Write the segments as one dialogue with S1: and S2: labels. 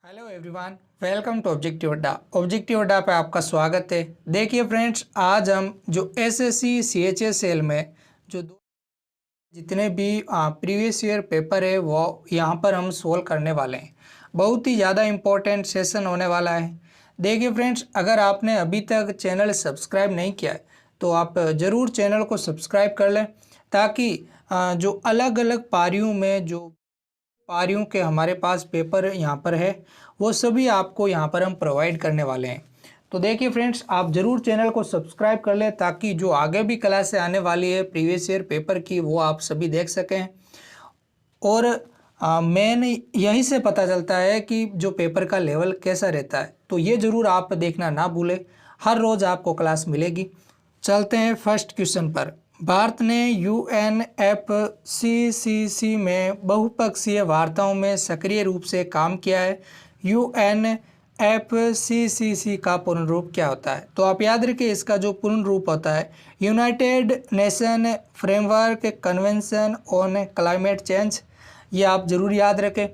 S1: Hello everyone, welcome to objective Adda. Objective Adda पे आपका स्वागत है। देखिए फ्रेंड्स, आज हम जो एसएससी सीएचएसएल में जो जितने भी प्रीवियस ईयर पेपर है वो यहाँ पर हम सोल्व करने वाले हैं। बहुत ही ज़्यादा इम्पोर्टेंट सेशन होने वाला है। देखिए फ्रेंड्स, अगर आपने अभी तक चैनल सब्सक्राइब नहीं किया है तो आप ज़रूर चैनल को सब्सक्राइब कर लें, ताकि जो अलग अलग पारियों में जो पारियों के हमारे पास पेपर यहाँ पर है वो सभी आपको यहाँ पर हम प्रोवाइड करने वाले हैं। तो देखिए फ्रेंड्स, आप ज़रूर चैनल को सब्सक्राइब कर लें, ताकि जो आगे भी क्लासें आने वाली है प्रीवियस ईयर पेपर की वो आप सभी देख सकें। और मेन यहीं से पता चलता है कि जो पेपर का लेवल कैसा रहता है, तो ये ज़रूर आप देखना ना भूलें। हर रोज़ आपको क्लास मिलेगी। चलते हैं फर्स्ट क्वेश्चन पर। भारत ने यूएनएफसीसीसी में बहुपक्षीय वार्ताओं में सक्रिय रूप से काम किया है। यूएनएफसीसीसी का पूर्ण रूप क्या होता है? तो आप याद रखिए, इसका जो पूर्ण रूप होता है United nation framework convention on climate change. ये आप ज़रूर याद रखें।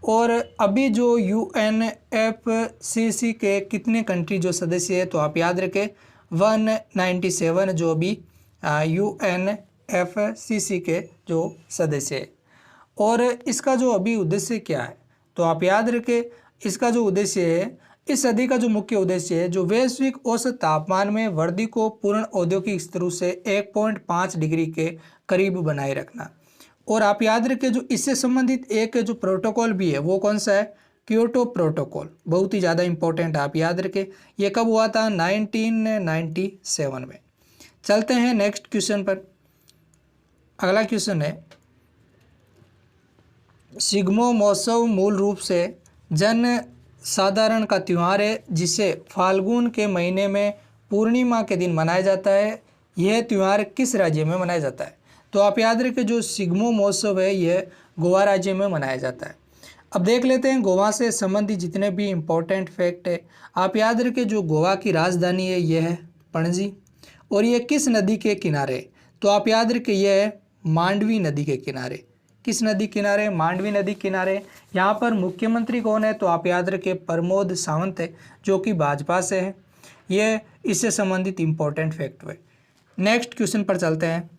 S1: और अभी जो यूएनएफसीसी के कितने कंट्री जो सदस्य है, तो आप याद रखें 197 जो अभी यूएनएफसीसी के जो सदस्य है। और इसका जो अभी उद्देश्य क्या है, तो आप याद रखें, इसका जो उद्देश्य है, इस सदी का जो मुख्य उद्देश्य है, जो वैश्विक औसत तापमान में वृद्धि को पूर्ण औद्योगिक स्तरों से 1.5 डिग्री के करीब बनाए रखना। और आप याद रखें, जो इससे संबंधित एक जो प्रोटोकॉल भी है वो कौन सा है? Kyoto protocol. बहुत ही ज़्यादा इंपॉर्टेंट, आप याद रखें। ये कब हुआ था? 1997 में। चलते हैं नेक्स्ट क्वेश्चन पर। अगला क्वेश्चन है, शिग्मो महोत्सव मूल रूप से जन साधारण का त्यौहार है, जिसे फाल्गुन के महीने में पूर्णिमा के दिन मनाया जाता है। यह त्यौहार किस राज्य में मनाया जाता है? तो आप याद रखें, जो शिग्मो महोत्सव है यह गोवा राज्य में मनाया जाता है। अब देख लेते हैं गोवा से संबंधित जितने भी इम्पोर्टेंट फैक्ट है। आप याद रखें, जो गोवा की राजधानी है यह है पणजी। और ये किस नदी के किनारे? तो आप याद रखें, यह है मांडवी नदी के किनारे। किस नदी किनारे? मांडवी नदी किनारे। यहाँ पर मुख्यमंत्री कौन है? तो आप याद रखें प्रमोद सावंत है, जो कि भाजपा से है। ये इससे संबंधित इम्पोर्टेंट फैक्ट है। नेक्स्ट क्वेश्चन पर चलते हैं।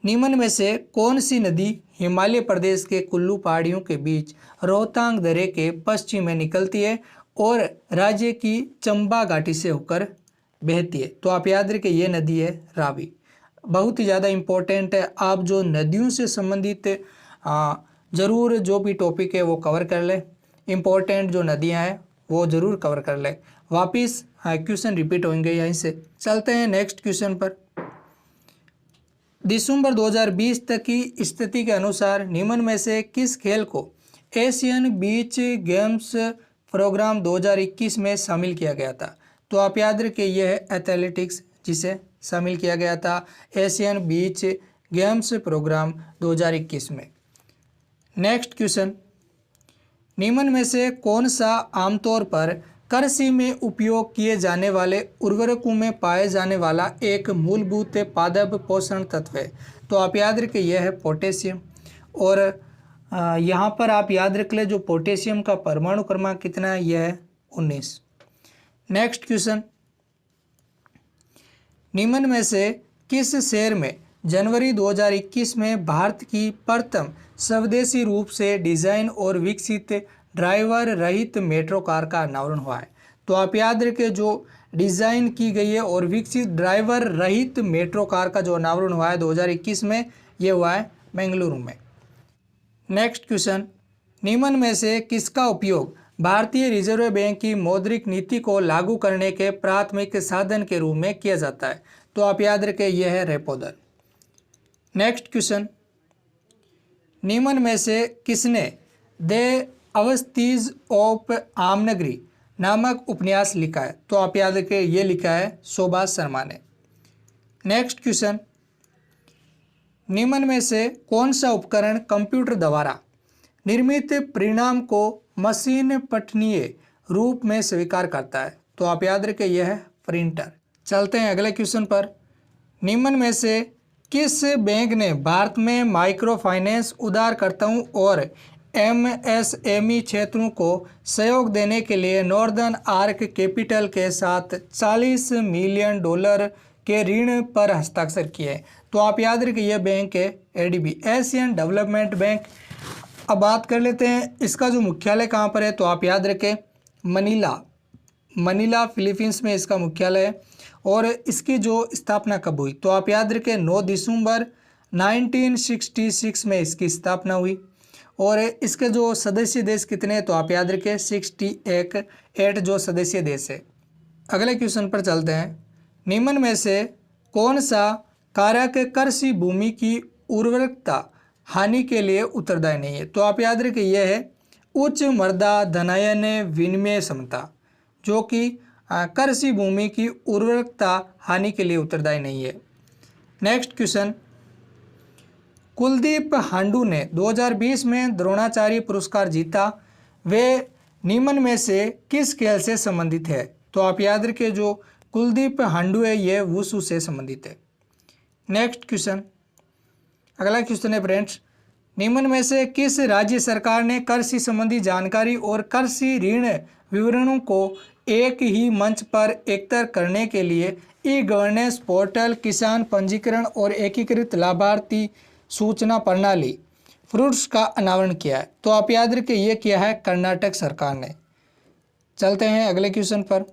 S1: निम्न में से कौन सी नदी हिमालय प्रदेश के कुल्लू पहाड़ियों के बीच रोहतांग दर्रे के पश्चिम में निकलती है और राज्य की चंबा घाटी से होकर बहती है? तो आप याद रखें, ये नदी है रावी। बहुत ही ज़्यादा इम्पोर्टेंट है। आप जो नदियों से संबंधित ज़रूर जो भी टॉपिक है वो कवर कर लें। इम्पोर्टेंट जो नदियां हैं वो ज़रूर कवर कर लें। वापिस क्वेश्चन रिपीट होंगे यहीं से। चलते हैं नेक्स्ट क्वेश्चन पर। दिसंबर 2020 तक की स्थिति के अनुसार निम्न में से किस खेल को एशियन बीच गेम्स प्रोग्राम 2021 में शामिल किया गया था? तो आप याद रखें, यह है एथलेटिक्स, जिसे शामिल किया गया था एशियन बीच गेम्स प्रोग्राम 2021 में। नेक्स्ट क्वेश्चन, निम्न में से कौन सा आमतौर पर कृषि में उपयोग किए जाने वाले उर्वरकों में पाए जाने वाला एक मूलभूत पादप पोषण तत्व है? तो आप याद रखें, यह है पोटेशियम। और यहाँ पर आप याद रख लें, जो पोटेशियम का परमाणु क्रमांक कितना है? यह है 19। नेक्स्ट क्वेश्चन, निम्न में से किस शहर में जनवरी 2021 में भारत की प्रथम स्वदेशी रूप से डिजाइन और विकसित ड्राइवर रहित मेट्रो कार का अनावरण हुआ है? तो आप याद रखें, जो डिज़ाइन की गई है और विकसित ड्राइवर रहित मेट्रो कार का जो अनावरण हुआ है 2021 में, ये हुआ है बेंगलुरु में। नेक्स्ट क्वेश्चन, निम्न में से किसका उपयोग भारतीय रिजर्व बैंक की मौद्रिक नीति को लागू करने के प्राथमिक साधन के रूप में किया जाता है? तो आप याद रखें, यह है रेपो दर। नेक्स्ट क्वेश्चन, निम्न में से किसने द अवस्थीज ऑफ आमनगरी नामक उपन्यास लिखा है? तो आप याद रखें, यह लिखा है सुभाष शर्मा ने। नेक्स्ट क्वेश्चन, निम्न में से कौन सा उपकरण कंप्यूटर द्वारा निर्मित परिणाम को मशीन पठनीय रूप में स्वीकार करता है? तो आप याद रखें, यह है प्रिंटर। चलते हैं अगले क्वेश्चन पर। निम्न में से किस बैंक ने भारत में माइक्रो फाइनेंस उधारकर्ताओं और MSME क्षेत्रों को सहयोग देने के लिए नॉर्दर्न आर्क कैपिटल के साथ $40 मिलियन के ऋण पर हस्ताक्षर किए। तो आप याद रखिए यह बैंक है ADB, एशियन डेवलपमेंट बैंक। अब बात कर लेते हैं इसका जो मुख्यालय कहाँ पर है, तो आप याद रखें मनीला फिलीपींस में इसका मुख्यालय है। और इसकी जो स्थापना कब हुई, तो आप याद रखें 9 दिसंबर 1966 में इसकी स्थापना हुई। और इसके जो सदस्य देश कितने हैं, तो आप याद रखें 68 जो सदस्य देश है। अगले क्वेश्चन पर चलते हैं। निम्न में से कौन सा कारक कृषि भूमि की उर्वरकता हानि के लिए उत्तरदायी नहीं है, तो आप याद रखें यह है उच्च मृदा धनायन विनिमय क्षमता, जो कि कृषि भूमि की उर्वरकता हानि के लिए उत्तरदायी नहीं है। नेक्स्ट क्वेश्चन, कुलदीप हांडू ने 2020 में द्रोणाचार्य पुरस्कार जीता, वे निम्न में से किस खेल से संबंधित है, तो आप याद रखें जो कुलदीप हांडू है ये वुशु से संबंधित है। नेक्स्ट क्वेश्चन, अगला क्वेश्चन है फ्रेंड्स, निम्न में से किस राज्य सरकार ने कृषि संबंधी जानकारी और कृषि ऋण विवरणों को एक ही मंच पर एकत्र करने के लिए ई-गवर्नेंस पोर्टल, किसान पंजीकरण और एकीकृत लाभार्थी सूचना प्रणाली फ्रूट्स का अनावरण किया है, तो आप याद रखें ये किया है कर्नाटक सरकार ने। चलते हैं अगले क्वेश्चन पर।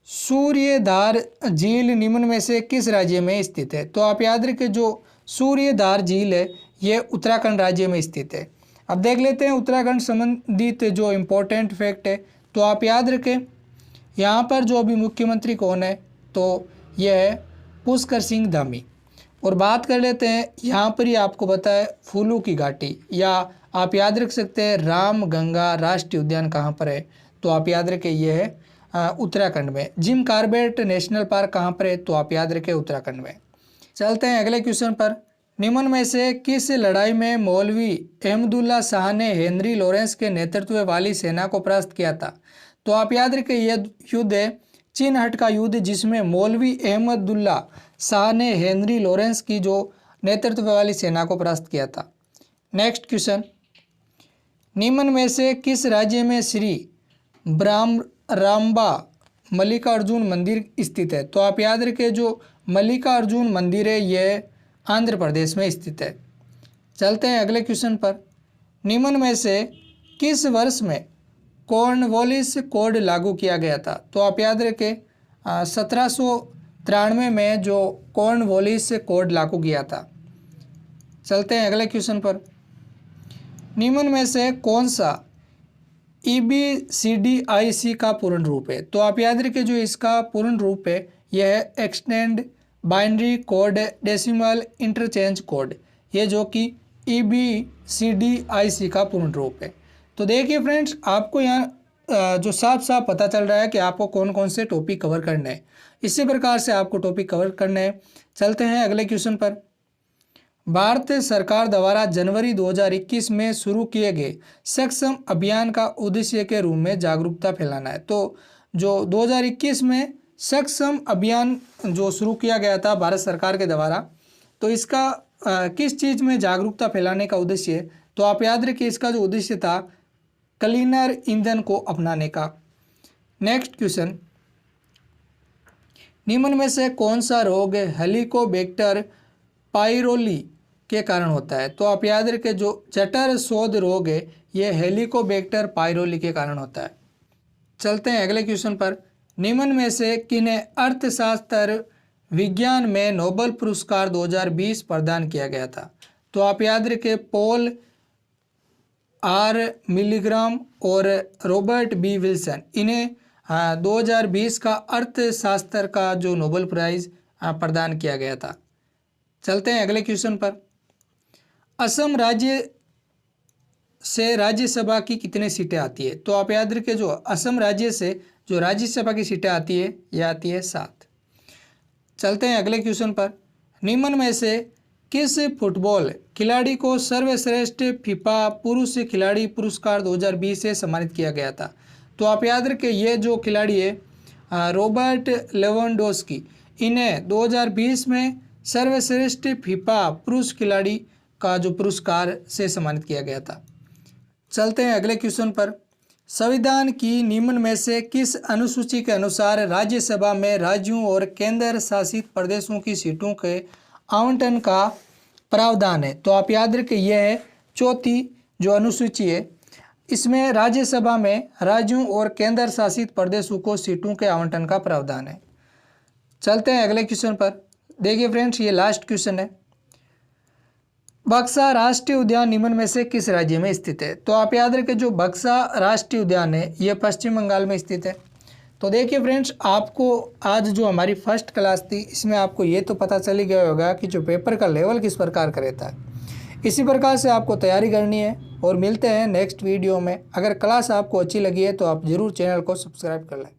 S1: सूर्यधार झील निम्न में से किस राज्य में स्थित है, तो आप याद रखें जो सूर्यधार झील है ये उत्तराखंड राज्य में स्थित है। अब देख लेते हैं उत्तराखंड संबंधित जो इम्पोर्टेंट फैक्ट है, तो आप याद रखें यहाँ पर जो अभी मुख्यमंत्री कौन है, तो यह है पुष्कर सिंह धामी। और बात कर लेते हैं यहाँ पर ही आपको पता है फूलों की घाटी, या आप याद रख सकते हैं राम गंगा राष्ट्रीय उद्यान कहाँ पर है, तो आप याद रखें यह है उत्तराखंड में। जिम कॉर्बेट नेशनल पार्क कहाँ पर है, तो आप याद रखें उत्तराखंड में। चलते हैं अगले क्वेश्चन पर। निम्न में से किस लड़ाई में मौलवी अहमदुल्ला शाह ने हेनरी लॉरेंस के नेतृत्व वाली सेना को परास्त किया था, तो आप याद रखें यह युद्ध है चिनहट का युद्ध, जिसमें मौलवी अहमदुल्ला शाह ने हेनरी लॉरेंस की जो नेतृत्व वाली सेना को परास्त किया था। नेक्स्ट क्वेश्चन, निम्न में से किस राज्य में श्री ब्रह्मरांबा मल्लिकार्जुन मंदिर स्थित है, तो आप याद रखें जो मल्लिकार्जुन मंदिर है यह आंध्र प्रदेश में स्थित है। चलते हैं अगले क्वेश्चन पर। निम्न में से किस वर्ष में कॉर्नवालिस कोड लागू किया गया था, तो आप याद रखें 1793 में जो कॉर्नवालिस कोड लागू किया था। चलते हैं अगले क्वेश्चन पर। निम्न में से कौन सा EBCDIC का पूर्ण रूप है, तो आप याद रखें जो इसका पूर्ण रूप है यह है extend binary code decimal interchange code, ये जो कि EBCDIC का पूर्ण रूप है। तो देखिए फ्रेंड्स आपको यहाँ जो साफ साफ पता चल रहा है कि आपको कौन कौन से टॉपिक कवर करने हैं, इसी प्रकार से आपको टॉपिक कवर करने हैं। चलते हैं अगले क्वेश्चन पर। भारत सरकार द्वारा जनवरी 2021 में शुरू किए गए सक्षम अभियान का उद्देश्य के रूप में जागरूकता फैलाना है, तो जो 2021 में सक्षम अभियान जो शुरू किया गया था भारत सरकार के द्वारा, तो इसका किस चीज़ में जागरूकता फैलाने का उद्देश्य है, तो आप याद रखिए इसका जो उद्देश्य था क्लीनर ईंधन को अपनाने का। नेक्स्ट क्वेश्चन, निम्न में से कौन सा रोग हेलिकोबैक्टर पायरोली के कारण होता है, तो आप याद रखें जो जठर शोथ रोग है यह हेलिकोबैक्टर पायरोली के कारण होता है। चलते हैं अगले क्वेश्चन पर। निम्न में से किन्हें अर्थशास्त्र विज्ञान में नोबेल पुरस्कार 2020 प्रदान किया गया था, तो आप याद रखें पॉल R. मिलीग्राम और रॉबर्ट B. विल्सन, इन्हें 2020 का अर्थशास्त्र का जो नोबेल प्राइज प्रदान किया गया था। चलते हैं अगले क्वेश्चन पर। असम राज्य से राज्यसभा की कितने सीटें आती है, तो आप याद रखें जो असम राज्य से जो राज्यसभा की सीटें आती है यह आती है 7। चलते हैं अगले क्वेश्चन पर। निम्न में से किस फुटबॉल खिलाड़ी को सर्वश्रेष्ठ फीफा पुरुष खिलाड़ी पुरस्कार 2020 से सम्मानित किया गया था, तो आप याद रखें ये जो खिलाड़ी है रॉबर्ट लेवेंडोस्की, इन्हें 2020 में सर्वश्रेष्ठ फीफा पुरुष खिलाड़ी का जो पुरस्कार से सम्मानित किया गया था। चलते हैं अगले क्वेश्चन पर। संविधान की निम्न में से किस अनुसूची के अनुसार राज्यसभा में राज्यों और केंद्र शासित प्रदेशों की सीटों के आवंटन का प्रावधान है? तो आप याद रखें, यह है चौथी जो अनुसूची है। इसमें राज्यसभा में राज्यों और केंद्र शासित प्रदेशों को सीटों के आवंटन का प्रावधान है। चलते हैं अगले क्वेश्चन पर। देखिए फ्रेंड्स, ये लास्ट क्वेश्चन है। बक्सा राष्ट्रीय उद्यान निम्न में से किस राज्य में स्थित है? तो आप याद रखें, जो बक्सा राष्ट्रीय उद्यान है यह पश्चिम बंगाल में स्थित है। तो देखिए फ्रेंड्स, आपको आज जो हमारी फर्स्ट क्लास थी इसमें आपको ये तो पता चल ही गया होगा कि जो पेपर का लेवल किस प्रकार का रहता है। इसी प्रकार से आपको तैयारी करनी है और मिलते हैं नेक्स्ट वीडियो में। अगर क्लास आपको अच्छी लगी है तो आप ज़रूर चैनल को सब्सक्राइब कर लें।